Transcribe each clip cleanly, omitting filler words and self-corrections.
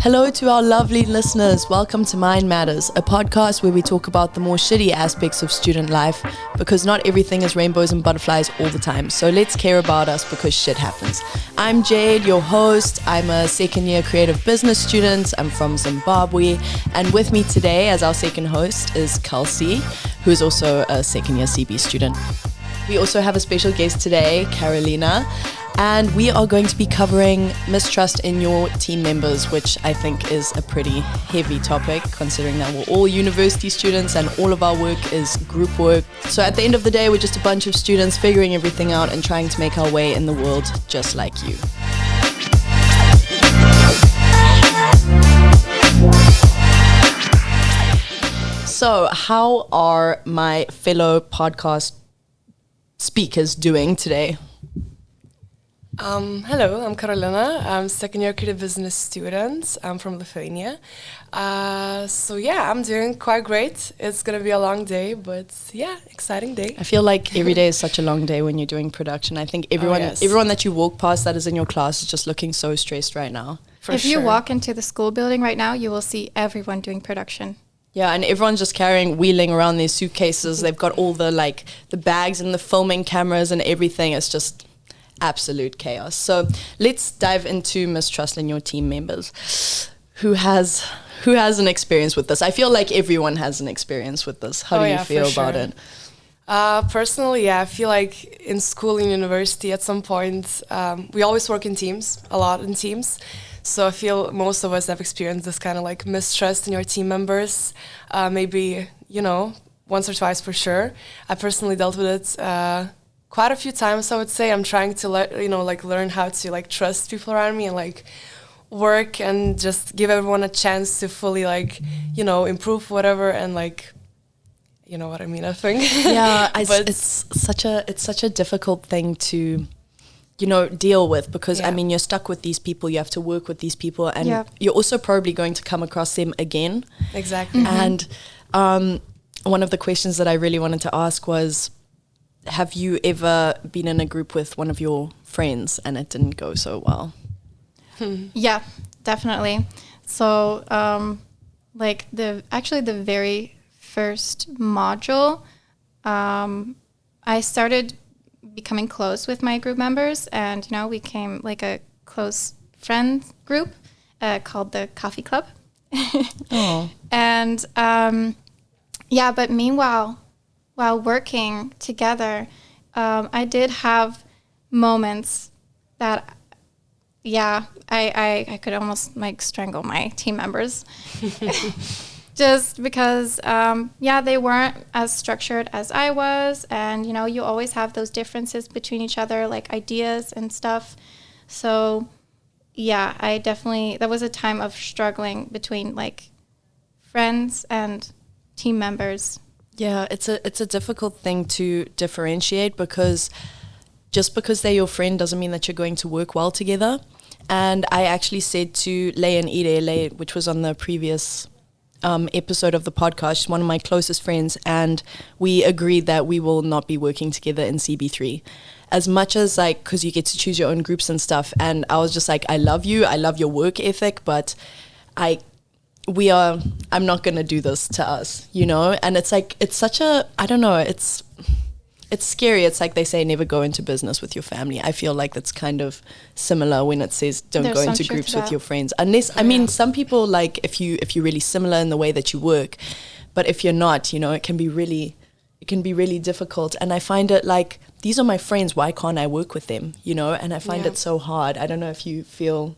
Hello to our lovely listeners. Welcome to Mind Matters, a podcast where we talk about the more shitty aspects of student life because not everything is rainbows and butterflies all the time. So let's care about us because shit happens. I'm Jade, your host. I'm a second year creative business student. I'm from Zimbabwe. And with me today as our second host is Kelsey, who is also a second year CB student. We also have a special guest today, Carolina. And we are going to be covering mistrust in your team members, which I think is a pretty heavy topic considering that we're all university students and all of our work is group work. So at the end of the day, we're just a bunch of students figuring everything out and trying to make our way in the world just like you. So how are my fellow podcast speakers doing today? Hello, I'm Carolina. I'm second year creative business student. I'm from Lithuania. I'm doing quite great. It's gonna be a long day, but yeah, exciting day. I feel like every day is such a long day when you're doing production. I think everyone that you walk past that is in your class is just looking so stressed right now. If you walk into the school building right now, you will see everyone doing production. Yeah, and everyone's just wheeling around their suitcases. They've got all the bags and the filming cameras and everything. It's just absolute chaos. So let's dive into mistrust in your team members. Who has an experience with this? I feel like everyone has an experience with this. How do you feel about it? Personally, I feel like in school and university at some point, we always work in teams, a lot in teams. So I feel most of us have experienced this kind of mistrust in your team members. Maybe, once or twice for sure. I personally dealt with it quite a few times, I would say. I'm trying to learn how to trust people around me and work and just give everyone a chance to fully improve whatever and you know what I mean, I think. Yeah, it's such a difficult thing to deal with because you're stuck with these people, you have to work with these people, and you're also probably going to come across them again. Exactly. Mm-hmm. And one of the questions that I really wanted to ask was, have you ever been in a group with one of your friends and it didn't go so well? Yeah, definitely. So, the very first module, I started becoming close with my group members, and we became a close friend group called the Coffee Club. Oh. And but meanwhile, while working together, I did have moments that, I could almost strangle my team members. Just because, they weren't as structured as I was. And, you always have those differences between each other, ideas and stuff. So, I definitely, that was a time of struggling between, friends and team members. Yeah, it's a difficult thing to differentiate because just because they're your friend doesn't mean that you're going to work well together. And I actually said to Lei and Ide, which was on the previous episode of the podcast, she's one of my closest friends, and we agreed that we will not be working together in CB3. As much as because you get to choose your own groups and stuff, and I was just I love you, I love your work ethic, but I'm not going to do this to us, and it's such a, I don't know, it's scary. It's they say never go into business with your family. I feel like that's kind of similar when it says don't go into groups with your friends, unless, some people if you're really similar in the way that you work, but if you're not, it can be really difficult. And I find it these are my friends, why can't I work with them, and I find it so hard. I don't know if you feel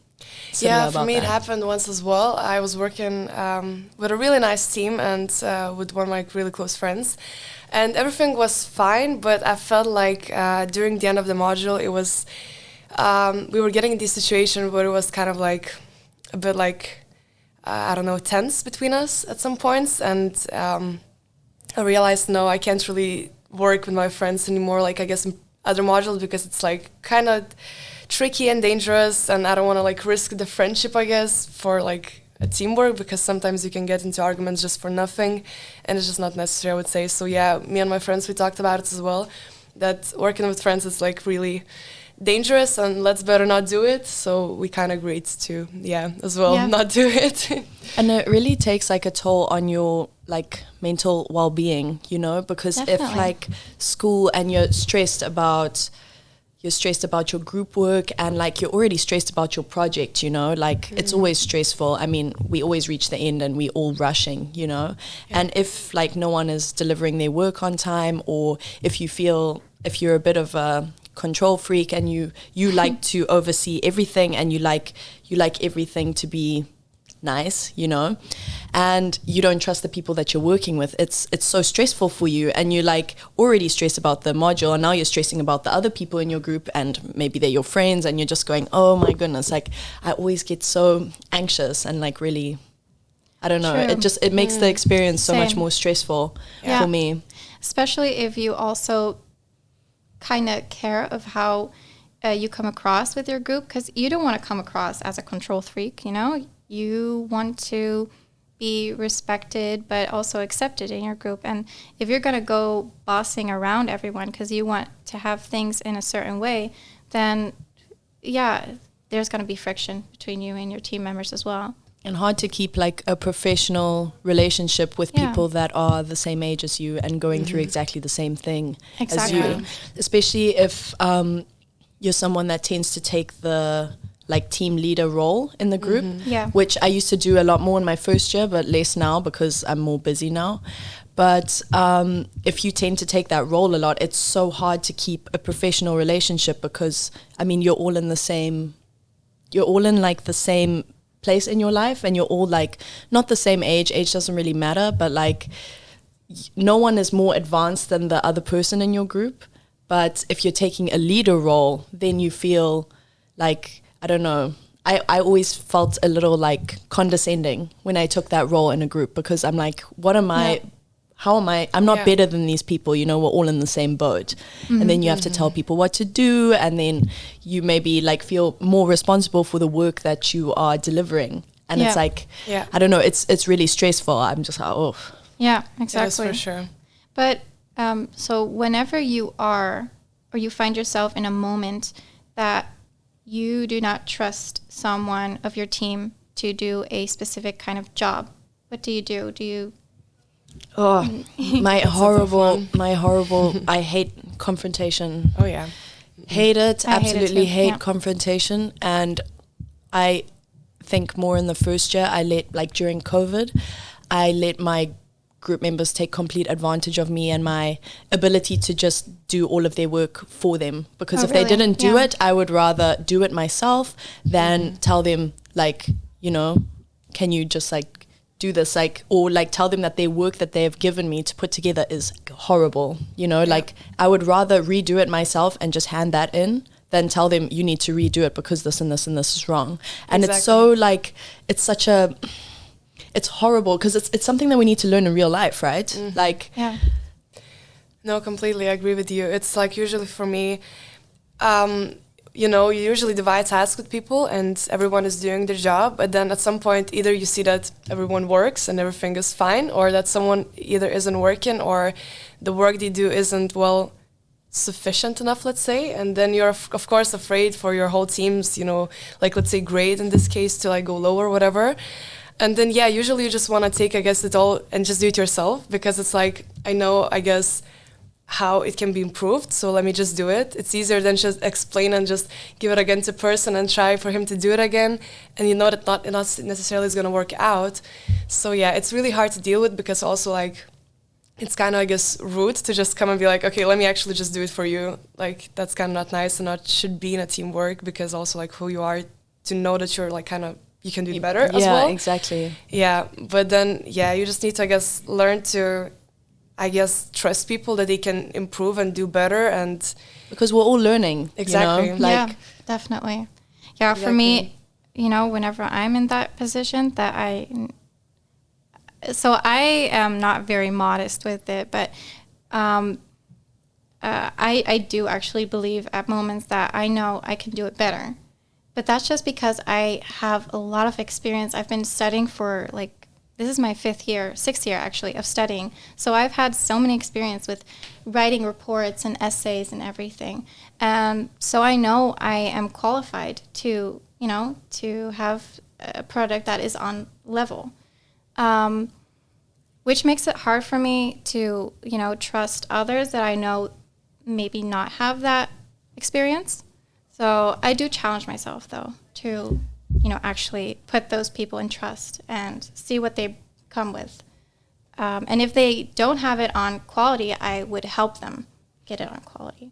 similar about for me that. It happened once as well. I was working with a really nice team and with one of my really close friends, and everything was fine, but I felt during the end of the module it was we were getting in this situation where it was kind of a bit tense between us at some points, and I realized no, I can't really work with my friends anymore, I guess in other modules, because it's kind of tricky and dangerous, and I don't want to risk the friendship, I guess, for a teamwork, because sometimes you can get into arguments just for nothing, and it's just not necessary, I would say. So me and my friends, we talked about it as well, that working with friends is really dangerous and let's better not do it. So we kind of agreed to, as well, not do it. And it really takes like a toll on your like mental well-being, you know, because Definitely. if like school and you're stressed about your group work and like you're already stressed about your project, you know, like it's always stressful. I mean, we always reach the end and we all rushing, you know, and if like no one is delivering their work on time, or if you're a bit of a control freak and you like to oversee everything and you like everything to be nice, you know, and you don't trust the people that you're working with, it's so stressful for you, and you're like already stressed about the module and now you're stressing about the other people in your group and maybe they're your friends, and you're just going, oh my goodness, like I always get so anxious and like really, I don't know, it makes the experience so much more stressful for me. Especially if you also kind of care of how you come across with your group, because you don't want to come across as a control freak, you know. You want to be respected but also accepted in your group. And if you're going to go bossing around everyone because you want to have things in a certain way, then there's going to be friction between you and your team members as well. And hard to keep like a professional relationship with people that are the same age as you and going through exactly the same thing as you. Especially if you're someone that tends to take the like team leader role in the group, which I used to do a lot more in my first year, but less now because I'm more busy now. But if you tend to take that role a lot, it's so hard to keep a professional relationship because, I mean, you're all in like the same place in your life, and you're all like not the same age. Age doesn't really matter, but like no one is more advanced than the other person in your group. But if you're taking a leader role, then you feel like, I don't know, I always felt a little like condescending when I took that role in a group, because I'm like, what am I, how am I, I'm not better than these people, you know, we're all in the same boat. And then you have to tell people what to do, and then you maybe like feel more responsible for the work that you are delivering. And it's like, I don't know, it's really stressful. I'm just like, oh. Yeah, exactly. That is for sure. But so whenever you are, or you find yourself in a moment that you do not trust someone of your team to do a specific kind of job, what do you do? Do you... Oh, my horrible, I hate confrontation. Oh, yeah. Hate it, absolutely hate it confrontation. And I think more in the first year, during COVID, I let my group members take complete advantage of me and my ability to just do all of their work for them, because if they didn't do it, I would rather do it myself than tell them like, you know, can you just like do this, like, or like tell them that their work that they have given me to put together is horrible, you know, like I would rather redo it myself and just hand that in than tell them you need to redo it because this and this and this is wrong. And it's so like, it's horrible because it's something that we need to learn in real life, right? Like, no, completely, I agree with you. It's like usually for me, you know, you usually divide tasks with people and everyone is doing their job, but then at some point either you see that everyone works and everything is fine, or that someone either isn't working or the work they do isn't sufficient enough, let's say, and then you're of course afraid for your whole team's, you know, like let's say grade in this case to like go low or whatever. And then, usually you just want to take, I guess, it all and just do it yourself, because it's like, I know, I guess, how it can be improved, so let me just do it. It's easier than just explain and just give it again to person and try for him to do it again, and you know that not necessarily is going to work out. So it's really hard to deal with, because also like, it's kind of, I guess, rude to just come and be like, okay, let me actually just do it for you. Like, that's kind of not nice and not should be in a teamwork, because also like who you are, to know that you're like kind of, you can do it better as well. Yeah, exactly. Yeah, but then, you just need to, I guess, learn to, I guess, trust people that they can improve and do better. And because we're all learning. Exactly. You know? Like, yeah, definitely. Yeah, for me, you know, whenever I'm in that position that I am not very modest with it, but I do actually believe at moments that I know I can do it better. But that's just because I have a lot of experience. I've been studying for like this is my 6th year actually of studying. So I've had so many experience with writing reports and essays and everything. So I know I am qualified to, to have a product that is on level. Which makes it hard for me to, trust others that I know maybe not have that experience. So I do challenge myself, though, to, actually put those people in trust and see what they come with. And if they don't have it on quality, I would help them get it on quality.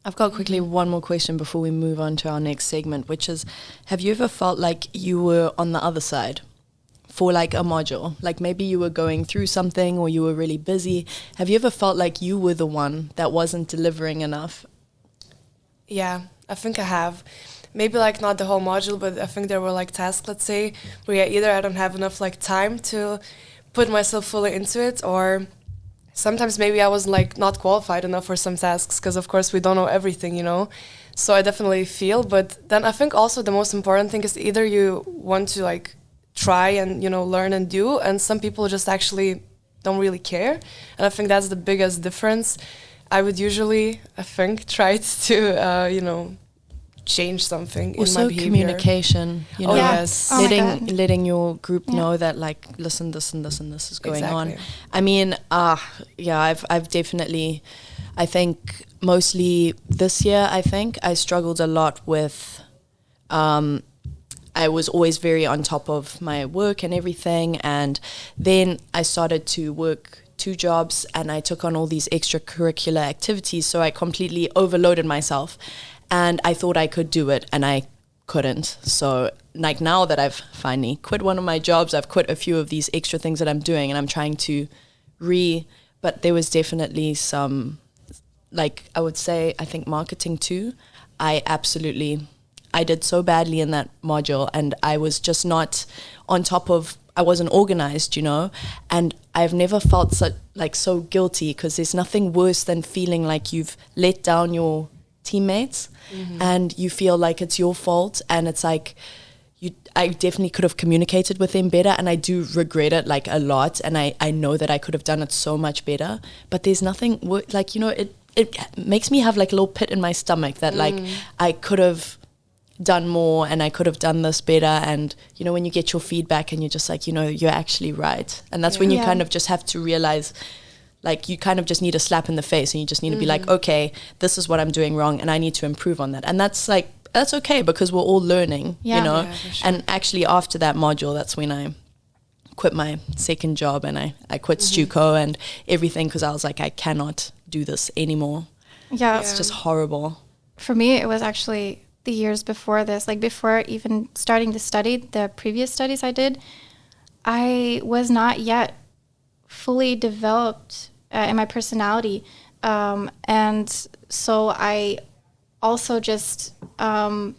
I've got quickly one more question before we move on to our next segment, which is, have you ever felt like you were on the other side for like a module? Like maybe you were going through something or you were really busy. Have you ever felt like you were the one that wasn't delivering enough? Yeah, I think I have. Maybe like not the whole module, but I think there were like tasks, let's say, where either I don't have enough like time to put myself fully into it, or sometimes maybe I was like not qualified enough for some tasks, because of course we don't know everything, So I definitely feel, but then I think also the most important thing is either you want to like try and, learn and do, and some people just actually don't really care. And I think that's the biggest difference. I would usually, I think, try to, change something also in my behavior. Communication, Oh, yes. letting your group know that like, listen, this and this and this is going on. I mean, I've definitely, I think mostly this year, I struggled a lot with, I was always very on top of my work and everything, and then I started to work 2 jobs and I took on all these extracurricular activities, so I completely overloaded myself. And I thought I could do it, and I couldn't. So, like now that I've finally quit one of my jobs, I've quit a few of these extra things that I'm doing, and I'm trying to but there was definitely some, like I would say, I think marketing too. I did so badly in that module, and I was just not on top of, I wasn't organized, and I've never felt so guilty, because there's nothing worse than feeling like you've let down your teammates and you feel like it's your fault, and it's like I definitely could have communicated with them better, and I do regret it like a lot, and I know that I could have done it so much better, but there's nothing like it makes me have like a little pit in my stomach that like I could have done more and I could have done this better. And when you get your feedback and you're just like, you're actually right, and that's when you kind of just have to realize, like, you kind of just need a slap in the face, and you just need to be like, okay, this is what I'm doing wrong, and I need to improve on that. And that's okay, because we're all learning, Yeah, for sure. And actually after that module, that's when I quit my second job, and I quit Stuco and everything, because I was like, I cannot do this anymore. Yeah. It's just horrible. For me, it was actually the years before this, like before even starting to study, the previous studies I did, I was not yet fully developed in my personality, and so I also just I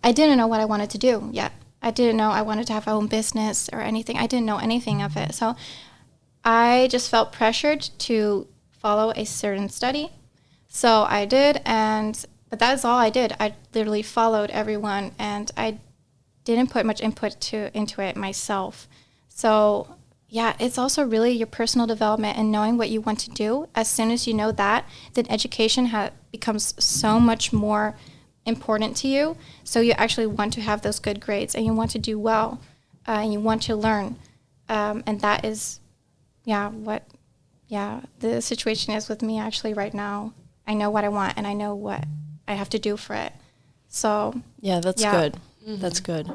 didn't know what I wanted to do yet. I didn't know I wanted to have my own business or anything. I didn't know anything of it, so I just felt pressured to follow a certain study. So I did, but that's all I did. I literally followed everyone, and I didn't put much input into it myself. So yeah, it's also really your personal development and knowing what you want to do. As soon as you know that, then education becomes so much more important to you. So you actually want to have those good grades, and you want to do well, and you want to learn. And that is, what the situation is with me actually right now. I know what I want, and I know what I have to do for it. So yeah, that's good. That's good.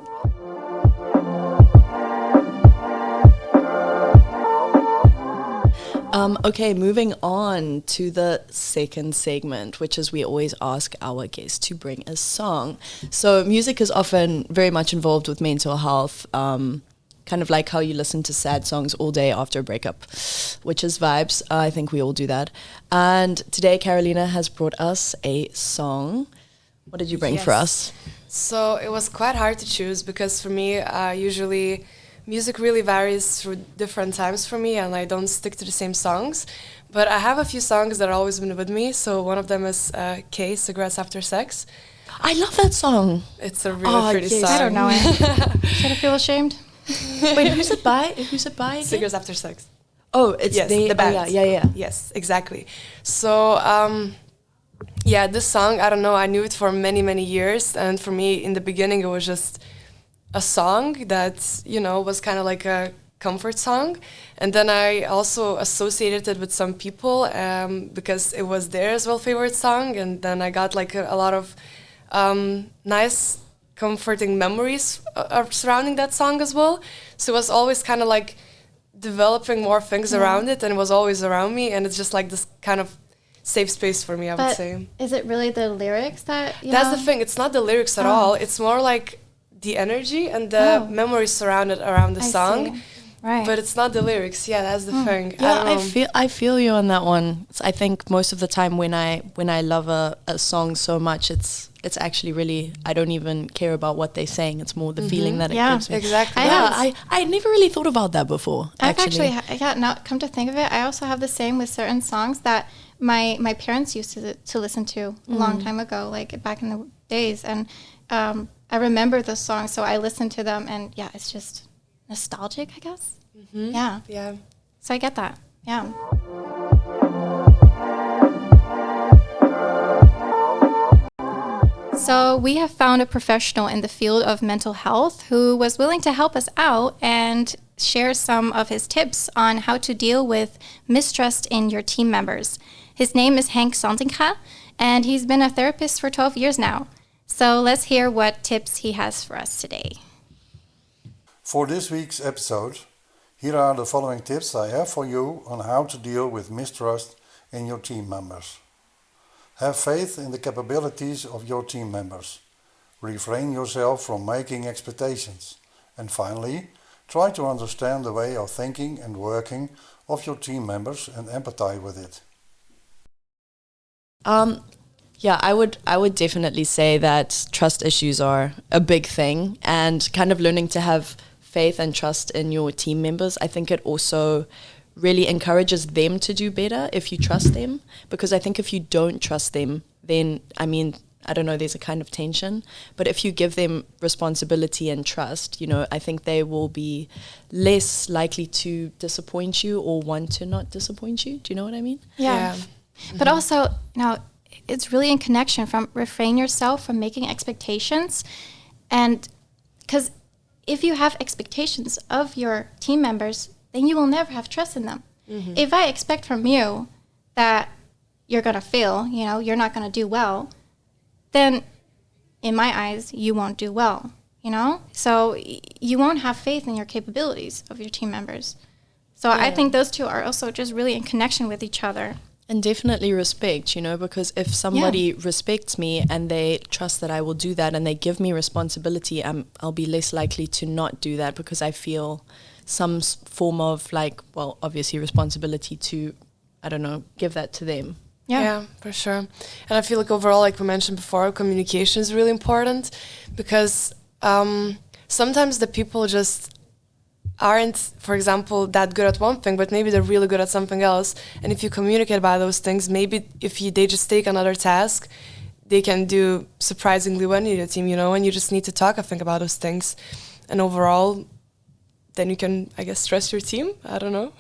Okay, moving on to the second segment, which is we always ask our guests to bring a song. So music is often very much involved with mental health, kind of like how you listen to sad songs all day after a breakup, which is vibes. I think we all do that. And today Carolina has brought us a song. What did you bring for us? So it was quite hard to choose, because for me, usually music really varies through different times for me, and I don't stick to the same songs. But I have a few songs that have always been with me. So one of them is K, Cigarettes After Sex. I love that song. It's a really pretty song. I don't know it. Should I feel ashamed? Wait, who's it by? Who's it by again? Cigarettes After Sex. Oh, it's Yes, the band. Oh, yeah. Yes, exactly. So, yeah, this song, I don't know, I knew it for many, many years. And for me, in the beginning, it was just a song that, you know, was kind of like a comfort song. And then I also associated it with some people because it was their as well favorite song. And then I got like a lot of nice, comforting memories surrounding that song as well. So it was always kind of like developing more things around it, and it was always around me, and it's just like this kind of safe space for me, I would say. Is it really the lyrics that That's the thing, it's not the lyrics at all, it's more like the energy and the memories surrounded around the song. See. Right. But it's not the lyrics. Yeah, that's the thing. Yeah, I feel you on that one. I think most of the time when I love a song so much, it's actually really, I don't even care about what they're saying. It's more the feeling that it gives me. Exactly. I never really thought about that before. I've actually now come to think of it, I also have the same with certain songs that my parents used to listen to a long time ago, like back in the days, and I remember the songs, so I listened to them, and yeah, it's just nostalgic, I guess. Yeah. So I get that. Yeah. So we have found a professional in the field of mental health who was willing to help us out and share some of his tips on how to deal with mistrust in your team members. His name is Henk Santinga, and he's been a therapist for 12 years now. So let's hear what tips he has for us today. For this week's episode, here are the following tips I have for you on how to deal with mistrust in your team members. Have faith in the capabilities of your team members. Refrain yourself from making expectations. And finally, try to understand the way of thinking and working of your team members and empathize with it. Yeah, I would definitely say that trust issues are a big thing, and kind of learning to have faith and trust in your team members. I think it also really encourages them to do better if you trust them, because I think if you don't trust them, then, I mean, I don't know, there's a kind of tension, but if you give them responsibility and trust, you know, I think they will be less likely to disappoint you or want to not disappoint you. Do you know what I mean? Yeah. But also, it's really in connection from refrain yourself from making expectations, and because if you have expectations of your team members, then you will never have trust in them. If I expect from you that you're going to fail, you're not going to do well, then in my eyes, you won't do well, So you won't have faith in your capabilities of your team members. So I think those two are also just really in connection with each other. And definitely respect, because if somebody respects me and they trust that I will do that and they give me responsibility, I'll be less likely to not do that because I feel some form of obviously responsibility to, I don't know, give that to them. Yeah, for sure. And I feel like overall, like we mentioned before, communication is really important because sometimes the people just aren't, for example, that good at one thing, but maybe they're really good at something else. And if you communicate about those things, maybe if they just take another task, they can do surprisingly well in your team, and you just need to talk, I think, about those things. And overall, then you can, I guess, trust your team. I don't know.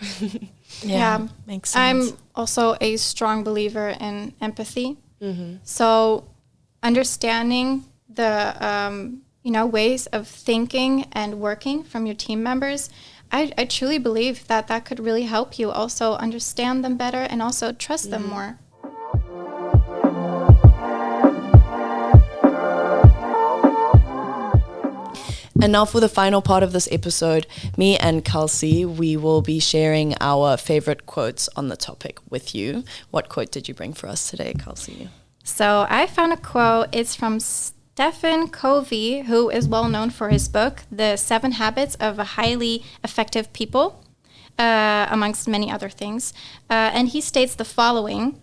Yeah, makes sense. I'm also a strong believer in empathy. So understanding the ways of thinking and working from your team members, I truly believe that could really help you also understand them better and also trust them more. And now for the final part of this episode, me and Kelsey, we will be sharing our favorite quotes on the topic with you. What quote did you bring for us today, Kelsey? So I found a quote. It's from Stephen Covey, who is well known for his book, The 7 Habits of a Highly Effective People, amongst many other things. And he states the following: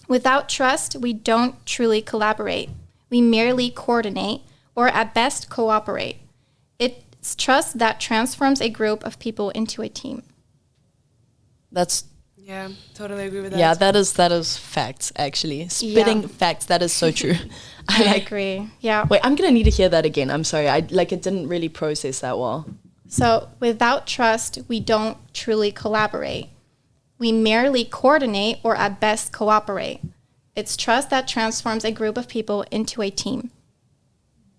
without trust, we don't truly collaborate. We merely coordinate, or at best cooperate. It's trust that transforms a group of people into a team. Yeah, totally agree with that. Yeah, that is facts, actually. Spitting facts, that is so true. I agree. Yeah. Wait, I'm going to need to hear that again. I'm sorry. It didn't really process that well. So without trust, we don't truly collaborate. We merely coordinate or at best cooperate. It's trust that transforms a group of people into a team.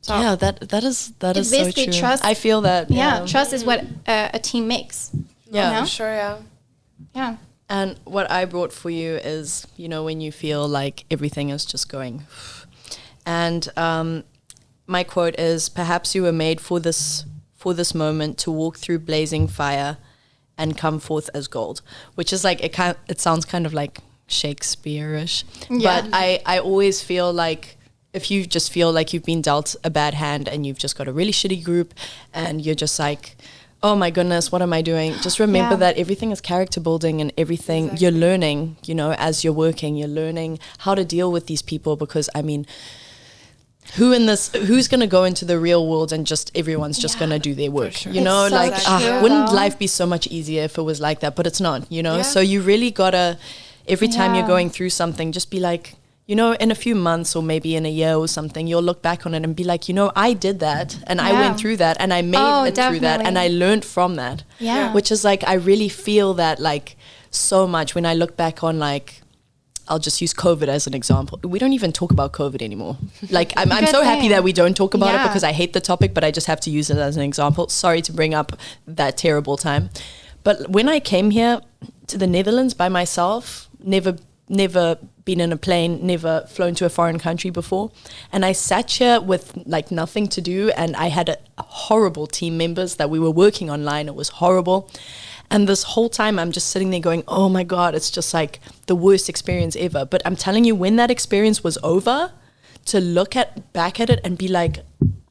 So yeah, that is so basically true. Trust, I feel that. Yeah, trust is what a team makes. Yeah, you know? For sure, yeah. Yeah. And what I brought for you is, when you feel like everything is just going. And my quote is, perhaps you were made for this moment to walk through blazing fire and come forth as gold, which is like, it sounds kind of like Shakespeare-ish. Yeah. But I always feel like if you just feel like you've been dealt a bad hand and you've just got a really shitty group and you're just like, oh my goodness, what am I doing? Just remember that everything is character building and everything you're learning, as you're working, you're learning how to deal with these people because, who's going to go into the real world and just everyone's just going to do their work, sure. Wouldn't life be so much easier if it was like that? But it's not, Yeah. So you really got to, every time you're going through something, just be like, in a few months or maybe in a year or something, you'll look back on it and be like, I did that and I went through that and I made it through that and I learned from that. Yeah. Which is like, I really feel that like so much when I look back on like, I'll just use COVID as an example. We don't even talk about COVID anymore. Like, I'm so happy that we don't talk about it because I hate the topic, but I just have to use it as an example. Sorry to bring up that terrible time. But when I came here to the Netherlands by myself, never been in a plane, never flown to a foreign country before. And I sat here with like nothing to do. And I had horrible team members that we were working online. It was horrible. And this whole time I'm just sitting there going, oh my God, it's just like the worst experience ever. But I'm telling you, when that experience was over, to look back at it and be like,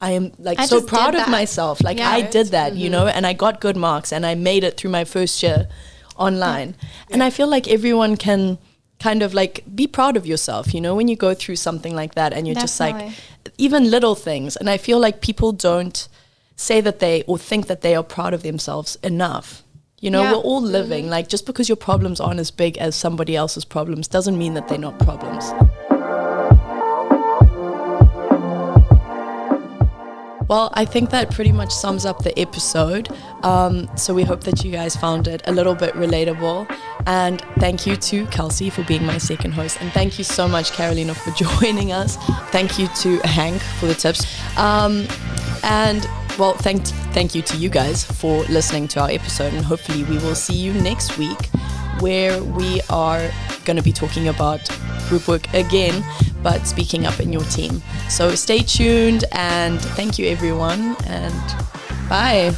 I am like so proud of myself. Like I did that, and I got good marks and I made it through my first year online. Yeah. And I feel like everyone can kind of like be proud of yourself, when you go through something like that and you're just like, even little things. And I feel like people don't say that or think that they are proud of themselves enough. We're all living, like just because your problems aren't as big as somebody else's problems doesn't mean that they're not problems. Well, I think that pretty much sums up the episode. So we hope that you guys found it a little bit relatable. And thank you to Kelsey for being my second host. And thank you so much, Carolina, for joining us. Thank you to Hank for the tips. Well, thank you to you guys for listening to our episode, and hopefully we will see you next week where we are going to be talking about group work again, but speaking up in your team. So stay tuned and thank you everyone and bye.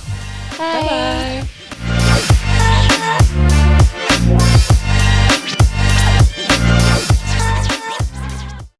Bye. Bye-bye.